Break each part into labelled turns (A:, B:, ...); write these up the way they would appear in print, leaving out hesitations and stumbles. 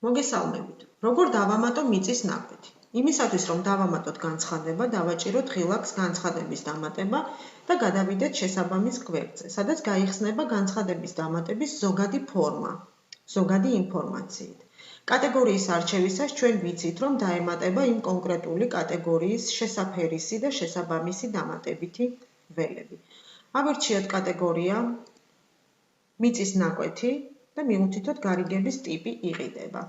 A: მოგესალმებით. Როგორ დავამატო მიწის ნაკვეთი? იმისათვის, რომ დავამატოთ განცხადება, დავაჭიროთ ღილაკს განცხადების დამატება და გადავიდეთ შესაბამის გვერდზე, სადაც გაიხსნება განცხადების დამატების ზოგადი ფორმა, ზოგადი ინფორმაციით. კატეგორიის არჩევისას ჩვენ ვიცით, რომ დაემატება იმ კონკრეტული კატეგორიის შესაფერისი და შესაბამისი დამატებითი ველები. ავირჩიოთ კატეგორია მიწის ნაკვეთი და მივუთითოთ გარიგების ტიპი იყიდება.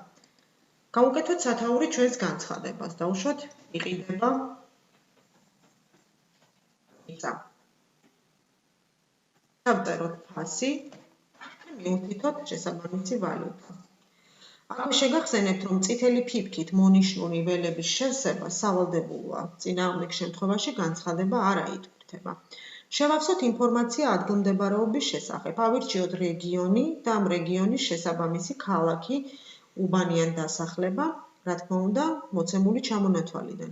A: გავუკეთოთ სათაური ჩვენს განცხადებას. დავუშვათ იყიდება მიწა. დავწეროთ ფასი და მივუთითოთ შესაბამისი ვალუტა. აქვე შეგახსენებთ, რომ წითელი ფიფქით მონიშნული ველების შევსება სავალდებულოა. წინააღმდეგ შემთხვევაში განცხადება არ აიტვირთება. შევავსოთ ინფორმაცია ადგილმდებარეობის შესახებ. ავირჩიოთ რეგიონი და ამ რეგიონის შესაბამისი ქალაქი, უბანი ან დასახლება, რა თქმა უნდა, მოცემული ჩამონათვალიდან.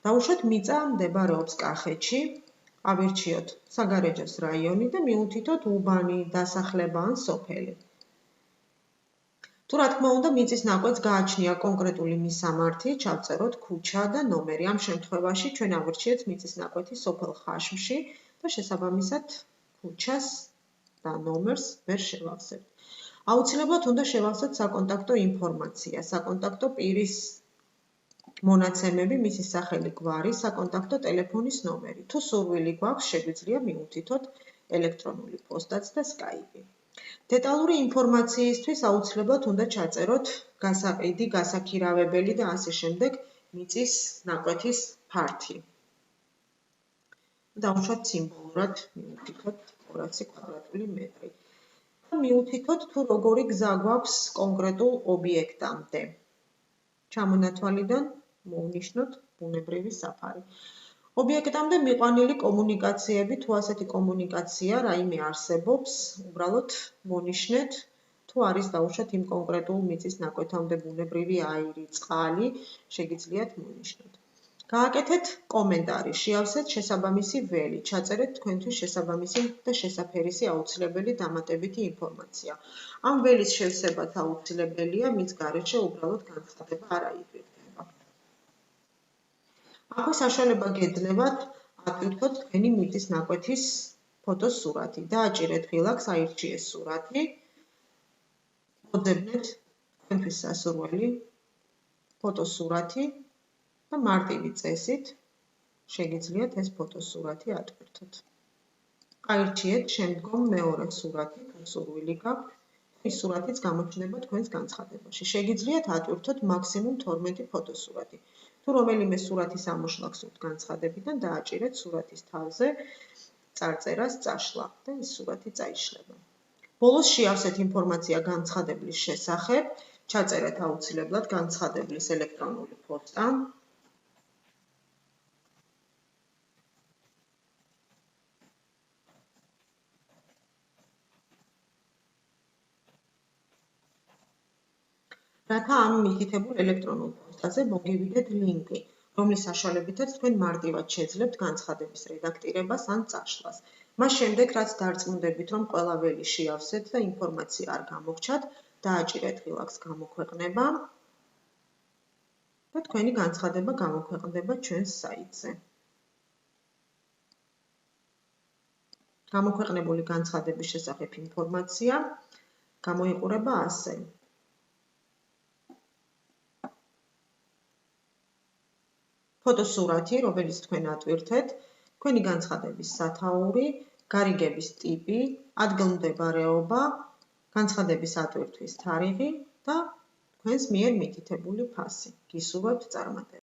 A: დავუშვათ მიწა მდებარეობს კახეთში, ავირჩიოთ საგარეჯოს რაიონი და მივუთითოთ უბანი, დასახლება ან სოფელი. თუ რა თქმა უნდა, მიწის ნაკვეთს გააჩნია კონკრეტული მისამართი, ჩავწეროთ ქუჩა და ნომერი. ამ შემთხვევაში ჩვენ ავირჩიეთ მიწის ნაკვეთი სოფელ ხაშმში და შესაბამისად ქუჩას და ნომერს ვერ შევავსებთ. აუცილებლად უნდა შევავსოთ საკონტაქტო ინფორმაცია, საკონტაქტო პირის მონაცემები, მისი სახელი, გვარი, საკონტაქტო ტელეფონის ნომერი. თუ სურვილი გვაქვს, შეგვიძლია მივუთითოთ ელექტრონული პოსტაც და სკაიპი. დეტალური ინფორმაციისთვის აუცილებლად უნდა ჩაწეროთ გასაყიდი, გასაქირავებელი და ასე შემდეგ მიწის ნაკვეთის ფართი. დავუშვათ სიმბოლურად მივუთითოთ 200 კვადრატული მეტრი. მივუთითოთ თუ როგორი გზა გვაქვს კონკრეტულ ობიექტამდე. ჩამონათვალიდან მოვნიშნოთ ბუნებრივი საფარი. ობიექტამდე მიყვანილი კომუნიკაციები, თუ ასეთი კომუნიკაცია რაიმე არსებობს, უბრალოდ მონიშნეთ, თუ არის დავუშვათ იმ კონკრეტულ მიწის ნაკვეთამდე ბუნებრივი აირი, წყალი, შეგიძლიათ მონიშნოთ. გააკეთეთ კომენტარი, შეავსეთ შესაბამისი ველი, ჩაწერეთ თქვენთვის შესაბამისი და შესაფერისი აუცილებელი დამატებითი ინფორმაცია. ამ ველის შევსებაც აუცილებელია, მის გარეშე უბრალოდ განცხადება არ აიტვირთება. აქვე საშუალება გეძლევათ ატვირთოთ თქვენი მიწის ნაკვეთის ფოტოს სურათი. დააჭირეთ ღილაკს, აირჩიეს სურათი, მოძებნეთ თქვენთვის სასურველი ფოტოს სურათი და მარტივი წესით შეგიძლიათ ეს ფოტოს სურათი ატვირთოთ. აირჩიეთ შემდგომ მეორე სურათი, თუ სურვილი გაქვთ, ის სურათიც გამოჩნდება თქვენს განცხადებაში. შეგიძლიათ ატვირთოთ მაქსიმუმ 12 ფოტოს სურათი. თუ რომელიმე სურათის ამოშლა გსურთ განცხადებიდან, დააჭირეთ სურათის თავზე წარწერას წაშლა და ეს სურათი წაიშლება. ბოლოს შეავსეთ ინფორმაცია განცხადების შესახებ, ჩაწერეთ აუცილებლად განცხადების ელექტრონული პოსტა. რათა ამ მითითებულ ელექტრონულ პოსტაზე მოგივიდეთ ლინკი, რომლის საშუალებითაც თქვენ მარტივად შეძლებთ განცხადების რედაქტირებას ან წაშლას. მას შემდეგ, რაც დარწმუნდებით, რომ ყველა ველი შეავსეთ და ინფორმაცია არ გამოგჩათ, დააჭირეთ ღილაკს გამოქვეყნება და თქვენი განცხადება გამოქვეყნდება ჩვენს საიტზე. გამოქვეყნებული განცხადების შესახებ ინფორმაცია გამოიყურება ასე. ფოტოსურათი, რომელიც თქვენ ატვირთეთ, თქვენი განცხადების სათაური, გარიგების ტიპი, ადგილმდებარეობა, განცხადების ატვირთვის თარიღი და თქვენს მიერ მითითებული ფასი. გისურვებთ წარმატება.